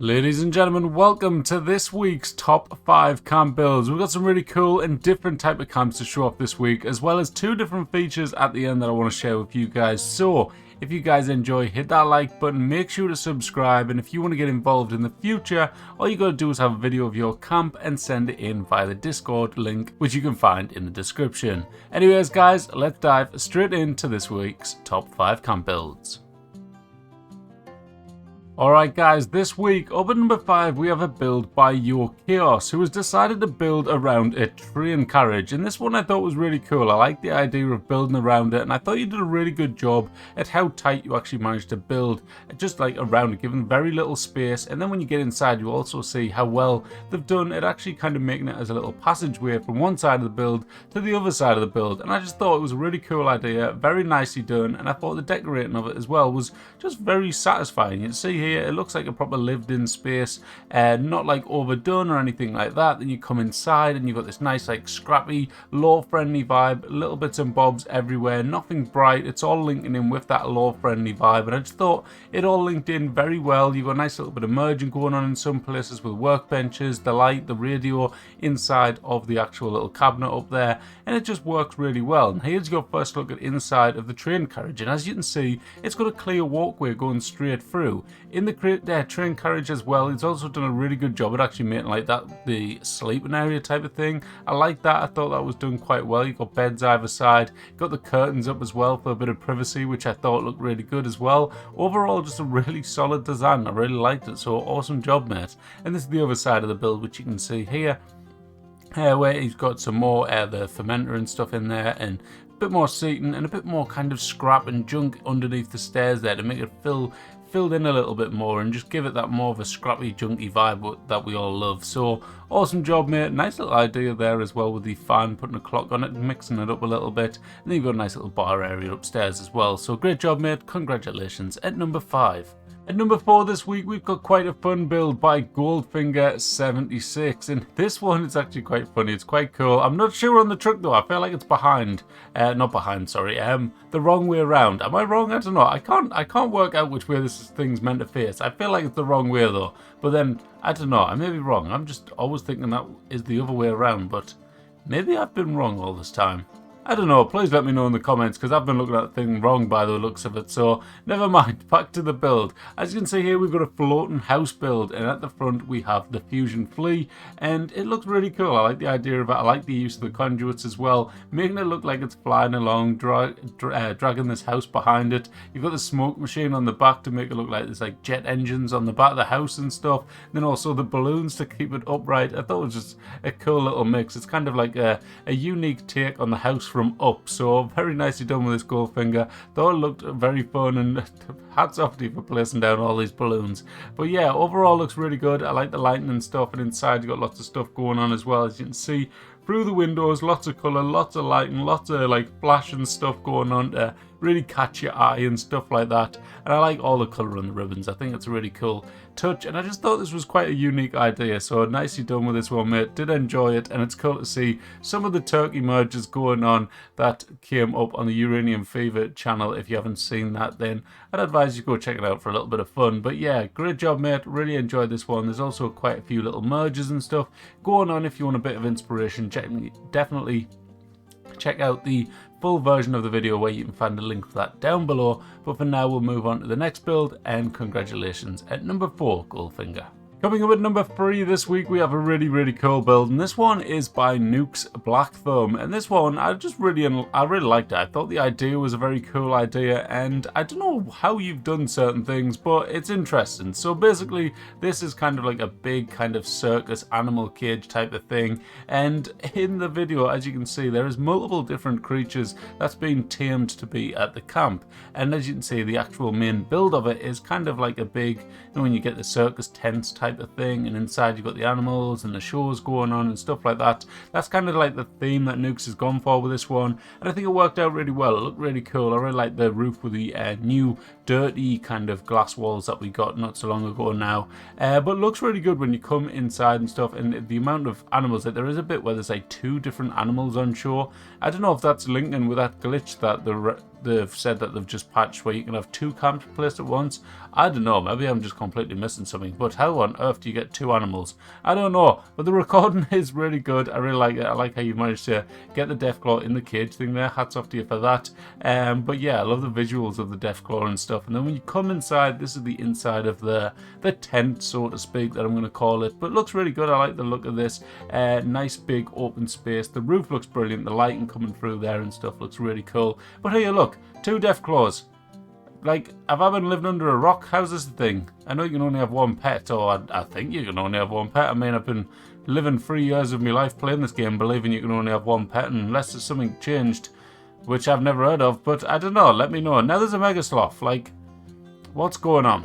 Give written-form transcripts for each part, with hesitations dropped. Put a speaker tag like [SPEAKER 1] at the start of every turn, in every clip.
[SPEAKER 1] Ladies and gentlemen, welcome to this week's top 5 camp builds. We've got some really cool and different type of camps to show off this week, as well as 2 different features at the end that I want to share with you guys. So, if you guys enjoy, hit that like button, make sure to subscribe, and if you want to get involved in the future, all you gotta do is have a video of your camp and send it in via the Discord link, which you can find in the description. Anyways guys, let's dive straight into this week's top 5 camp builds. Alright guys, this week, up at number 5, we have a build by Your Chaos, who has decided to build around a train carriage, and this one I thought was really cool. I like the idea of building around it, and I thought you did a really good job at how tight you actually managed to build, just like around it, given very little space, and then when you get inside you also see how well they've done at actually kind of making it as a little passageway from one side of the build to the other side of the build, and I just thought it was a really cool idea, very nicely done, and I thought the decorating of it as well was just very satisfying. You can see here it looks like a proper lived-in space, not like overdone or anything like that. Then you come inside and you've got this nice like scrappy, law-friendly vibe, little bits and bobs everywhere, nothing bright. It's all linking in with that law-friendly vibe, and I just thought it all linked in very well. You've got a nice little bit of merging going on in some places with workbenches, the light, the radio inside of the actual little cabinet up there, and it just works really well. And here's your first look at inside of the train carriage, and as you can see, it's got a clear walkway going straight through. In the train carriage as well, it's also done a really good job at actually making like that the sleeping area type of thing. I like that. I thought that was done quite well. You've got beds either side, got the curtains up as well for a bit of privacy, which I thought looked really good as well. Overall, just a really solid design. I really liked it, so awesome job, mate. And this is the other side of the build, which you can see here, where he's got some more the fermenter and stuff in there, and a bit more seating and a bit more kind of scrap and junk underneath the stairs there to make it filled in a little bit more and just give it that more of a scrappy, junky vibe that we all love. So awesome job, mate. Nice little idea there as well with the fan, putting a clock on it and mixing it up a little bit. And then you've got a nice little bar area upstairs as well. So great job, mate. Congratulations. At number 5. At number 4 this week, we've got quite a fun build by Goldfinger76, and this one is actually quite funny. It's quite cool. I'm not sure on the truck though. I feel like it's behind, not behind, sorry, the wrong way around. Am I wrong? I don't know. I can't work out which way this thing's meant to face. I feel like it's the wrong way though, but then I don't know. I may be wrong. I'm just always thinking that is the other way around, but maybe I've been wrong all this time. I don't know, please let me know in the comments, because I've been looking at the thing wrong by the looks of it, so never mind, back to the build. As you can see here, we've got a floating house build, and at the front we have the fusion flea, and it looks really cool. I like the idea of it. I like the use of the conduits as well, making it look like it's flying along, dragging this house behind it. You've got the smoke machine on the back to make it look like there's like jet engines on the back of the house and stuff, and then also the balloons to keep it upright. I thought it was just a cool little mix. It's kind of like a unique take on the house from Up, so very nicely done with this Goldfinger. Thought it looked very fun, and hats off to you for placing down all these balloons. But yeah, overall looks really good. I like the lighting and stuff, and inside you got lots of stuff going on as well. As you can see through the windows, lots of colour, lots of lighting, lots of like flashing stuff going on to really catch your eye and stuff like that. And I like all the colour on the ribbons. I think it's a really cool touch, and I just thought this was quite a unique idea, so nicely done with this one, mate. Did enjoy it, and it's cool to see some of the turkey merges going on that came up on the Uranium Fever channel. If you haven't seen that, then I'd advise you go check it out for a little bit of fun. But yeah, great job, mate. Really enjoyed this one. There's also quite a few little merges and stuff going on. If you want a bit of inspiration, definitely check out the full version of the video where you can find a link for that down below. But for now, we'll move on to the next build, and congratulations at number 4, Goldfinger. Coming up at number 3 this week, we have a really cool build, and this one is by Nuke's Black Thumb. And this one, I really liked it. I thought the idea was a very cool idea, and I don't know how you've done certain things, but it's interesting. So basically, this is kind of like a big kind of circus animal cage type of thing, and in the video, as you can see, there is multiple different creatures that's been tamed to be at the camp. And as you can see, the actual main build of it is kind of like a big, you know, when you get the circus tents type of thing, and inside you've got the animals and the shows going on and stuff like that. That's kind of like the theme that Nukes has gone for with this one, and I think it worked out really well. It looked really cool. I really like the roof with the new dirty kind of glass walls that we got not so long ago now, but it looks really good when you come inside and stuff. And the amount of animals, that there is a bit where there's like 2 different animals on show. I don't know if that's linking with that glitch that they've said that they've just patched where you can have 2 camps placed at once. I don't know, maybe I'm just completely missing something, but how on earth do you get 2 animals? I don't know, but the recording is really good. I really like it. I like how you managed to get the Deathclaw in the cage thing there. Hats off to you for that. But yeah, I love the visuals of the Deathclaw and stuff. And then when you come inside, this is the inside of the tent, so to speak, that I'm going to call it. But it looks really good. I like the look of this. Nice big open space. The roof looks brilliant. The lighting coming through there and stuff looks really cool. But here, look, 2 Deathclaws. Like, have I been living under a rock? How's this thing? I know you can only have 1 pet, or I think you can only have 1 pet. I mean, I've been living 3 years of my life playing this game, believing you can only have 1 pet, unless there's something changed, which I've never heard of. But I don't know. Let me know. Now there's a Mega Sloth. Like, what's going on?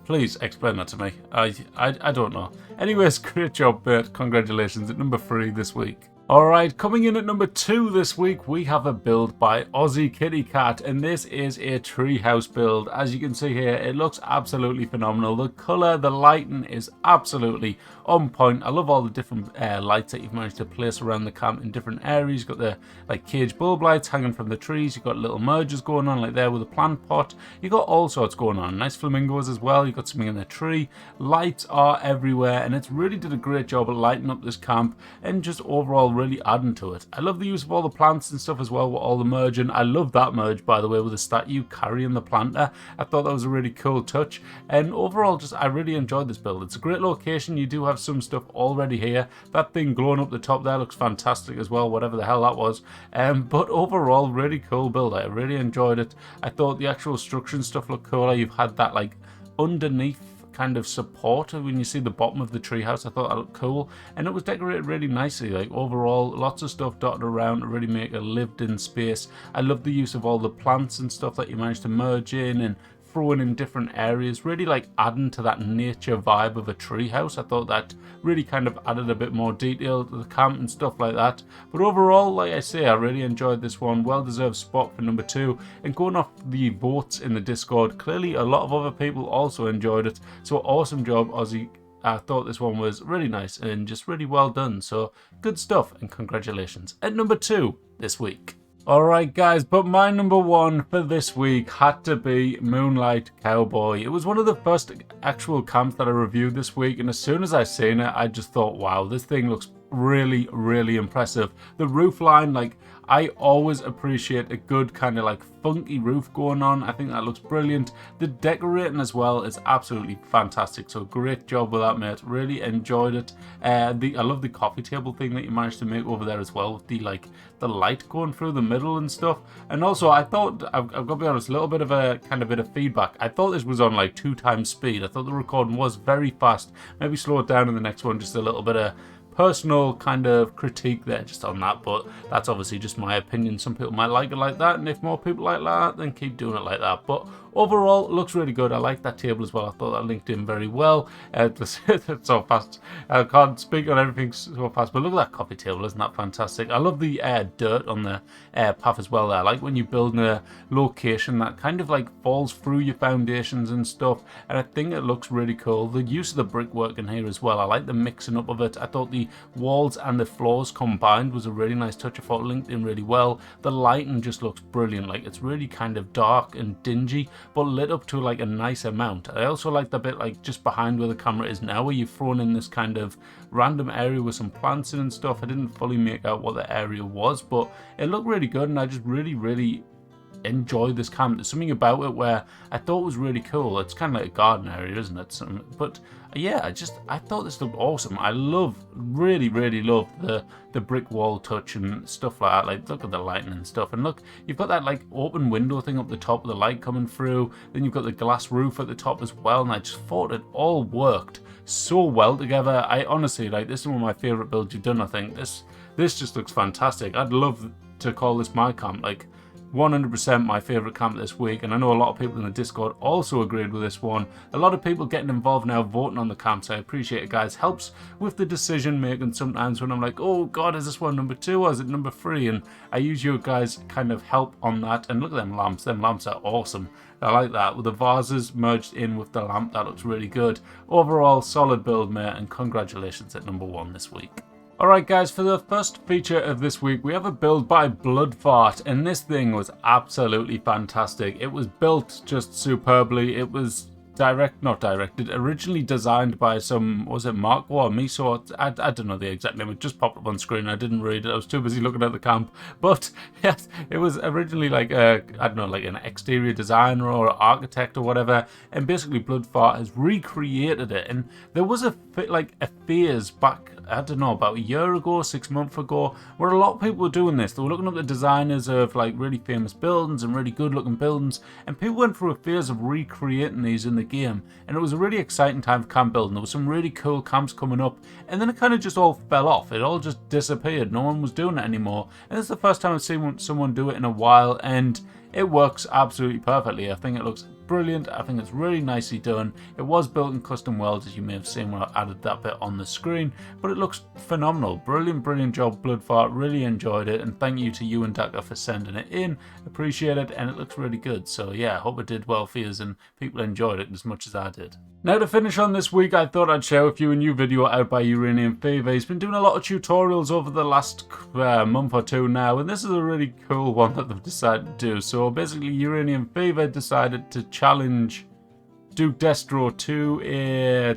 [SPEAKER 1] Please explain that to me. I don't know. Anyways, great job, Bert. Congratulations at number 3 this week. Alright, coming in at number 2 this week, we have a build by Aussie Kitty Cat, and this is a treehouse build. As you can see here, it looks absolutely phenomenal. The colour, the lighting is absolutely on point. I love all the different lights that you've managed to place around the camp in different areas. You've got the like cage bulb lights hanging from the trees. You've got little mergers going on like there with a plant pot. You've got all sorts going on. Nice flamingos as well. You've got something in the tree. Lights are everywhere, and it's really did a great job at lighting up this camp and just overall really adding to it. I love the use of all the plants and stuff as well with all the merging. I love that merge, by the way, with the statue carrying the planter. I thought that was a really cool touch, and overall just I really enjoyed this build. It's a great location. You do have some stuff already here. That thing glowing up the top there looks fantastic as well, whatever the hell that was. But overall really cool build. I really enjoyed it. I thought the actual structure and stuff looked cool. You've had that like underneath kind of support when you see the bottom of the treehouse. I thought that looked cool, and it was decorated really nicely. Like overall, lots of stuff dotted around to really make a lived-in space. I love the use of all the plants and stuff that you managed to merge in and throwing in different areas, really like adding to that nature vibe of a treehouse. I thought that really kind of added a bit more detail to the camp and stuff like that. But overall, like I say, I really enjoyed this one. Well-deserved spot for number 2. And going off the votes in the Discord, clearly a lot of other people also enjoyed it. So awesome job, Aussie. I thought this one was really nice and just really well done. So good stuff, and congratulations at number 2 this week. Alright guys, but my number 1 for this week had to be Moonlight Cowboy. It was one of the first actual camps that I reviewed this week, and as soon as I seen it, I just thought, wow, this thing looks really, really impressive. The roof line, like, I always appreciate a good kind of like funky roof going on. I think that looks brilliant. The decorating as well is absolutely fantastic. So great job with that, mate. Really enjoyed it. I love the coffee table thing that you managed to make over there as well, with the like the light going through the middle and stuff. And also, I thought, I've got to be honest, a little bit of a kind of bit of feedback. I thought this was on like 2 times speed. I thought the recording was very fast. Maybe slow it down in the next one, just a little bit of personal kind of critique there just on that, but that's obviously just my opinion. Some people might like it like that, and if more people like that, then keep doing it like that. But overall, it looks really good. I like that table as well. I thought that linked in very well. It's so fast. I can't speak on everything so fast, but look at that coffee table. Isn't that fantastic? I love the dirt on the path as well there. I like when you build a location that kind of like falls through your foundations and stuff, and I think it looks really cool. The use of the brickwork in here as well. I like the mixing up of it. I thought the walls and the floors combined was a really nice touch. I thought it linked in really well. The lighting just looks brilliant. Like, it's really kind of dark and dingy, but lit up to like a nice amount. I also like the bit like just behind where the camera is now, where you've thrown in this kind of random area with some plants in and stuff. I didn't fully make out what the area was, but it looked really good, and I just really enjoy this camp. There's something about it where I thought was really cool. It's kind of like a garden area, isn't it? But yeah, I thought this looked awesome. I really love the brick wall touch and stuff like that. Like, look at the lighting and stuff, and look, you've got that like open window thing up the top with the light coming through. Then you've got the glass roof at the top as well, and I just thought it all worked so well together. I honestly, like, this is one of my favorite builds you've done. I think this just looks fantastic. I'd love to call this my camp. Like, 100% my favourite camp this week, and I know a lot of people in the Discord also agreed with this one. A lot of people getting involved now, voting on the camps. I appreciate it, guys. Helps with the decision making sometimes when I'm like, oh god, is this one number 2 or is it number 3? And I use your guys' kind of help on that. And look at them lamps. Them lamps are awesome. I like that. With the vases merged in with the lamp, that looks really good. Overall, solid build, mate, and congratulations at number 1 this week. Alright guys, for the first feature of this week, we have a build by Bloodfart, and this thing was absolutely fantastic. It was built just superbly. It was originally designed by some, was it Marco or Miso? I don't know the exact name, it just popped up on screen, I didn't read it, I was too busy looking at the camp. But yes, it was originally like a, I don't know, like an exterior designer or architect or whatever, and basically Bloodfart has recreated it. And there was a phase back, I don't know, about a year ago, 6 months ago, where a lot of people were doing this. They were looking up the designers of like really famous buildings and really good looking buildings, and people went through a phase of recreating these in the game, and it was a really exciting time for camp building. There was some really cool camps coming up, and then it kind of just all fell off. It all just disappeared. No one was doing it anymore, and this is the first time I've seen someone do it in a while, and it works absolutely perfectly. I think it looks brilliant. I think it's really nicely done. It was built in custom worlds, as you may have seen when I added that bit on the screen, but it looks phenomenal. Brilliant job, Bloodfart. Really enjoyed it, and thank you to you and Daka for sending it in. Appreciate it, and it looks really good. So yeah, I hope it did well for you and people enjoyed it as much as I did. Now to finish on this week, I thought I'd share with you a new video out by Uranium Fever. He's been doing a lot of tutorials over the last month or two now, and this is a really cool one that they've decided to do. So basically, Uranium Fever decided to challenge Duke Destro to a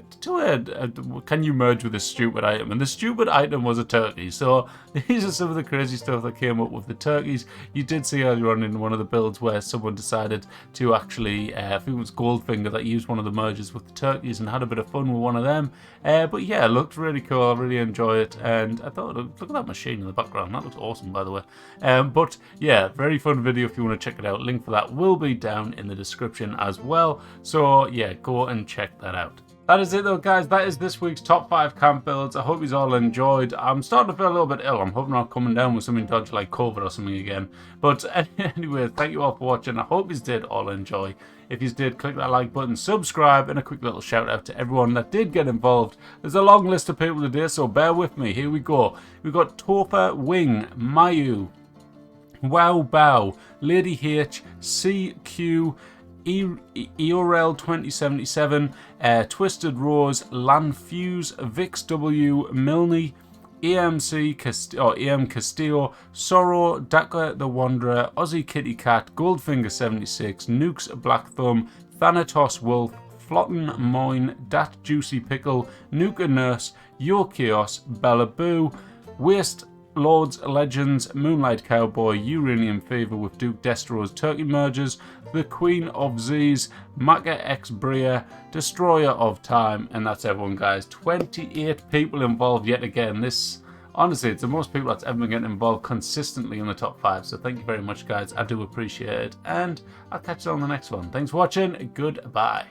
[SPEAKER 1] can you merge with a stupid item, and the stupid item was a turkey. So these are some of the crazy stuff that came up with the turkeys. You did see earlier on in one of the builds where someone decided to actually, I think it was Goldfinger, that used one of the merges with the turkeys and had a bit of fun with one of them. But yeah, it looked really cool. I really enjoy it, and I thought, look at that machine in the background. That looks awesome, by the way. But yeah, very fun video if you want to check it out. Link for that will be down in the description as well. So yeah, go and check that out. That is it though, guys. That is this week's top 5 camp builds. I hope you all enjoyed. I'm starting to feel a little bit ill. I'm hoping I'm not coming down with something dodgy like COVID or something again. But anyway, thank you all for watching. I hope you did all enjoy. If you did, click that like button, subscribe, and a quick little shout out to everyone that did get involved. There's a long list of people today, so bear with me. Here we go. We've got Tofa, Wing, Mayu, Wow Bow, Lady H, CQ, EORL 2077, Twisted Rose, Lanfuse, Vix W, Milne, EM Castillo, Sorrow, Daka the Wanderer, Aussie Kitty Cat, Goldfinger 76, Nukes Black Thumb, Thanatos Wolf, Flotten Moyne, Dat Juicy Pickle, Nuka Nurse, Your Chaos, Bella Boo, Waste Lords, Legends, Moonlight Cowboy, Uranium Fever with Duke Destro's Turkey Mergers, The Queen of Z's, Maka X Bria, Destroyer of Time, and that's everyone, guys. 28 people involved yet again. This, honestly, it's the most people that's ever been getting involved consistently in the top 5. So thank you very much, guys. I do appreciate it, and I'll catch you on the next one. Thanks for watching. Goodbye.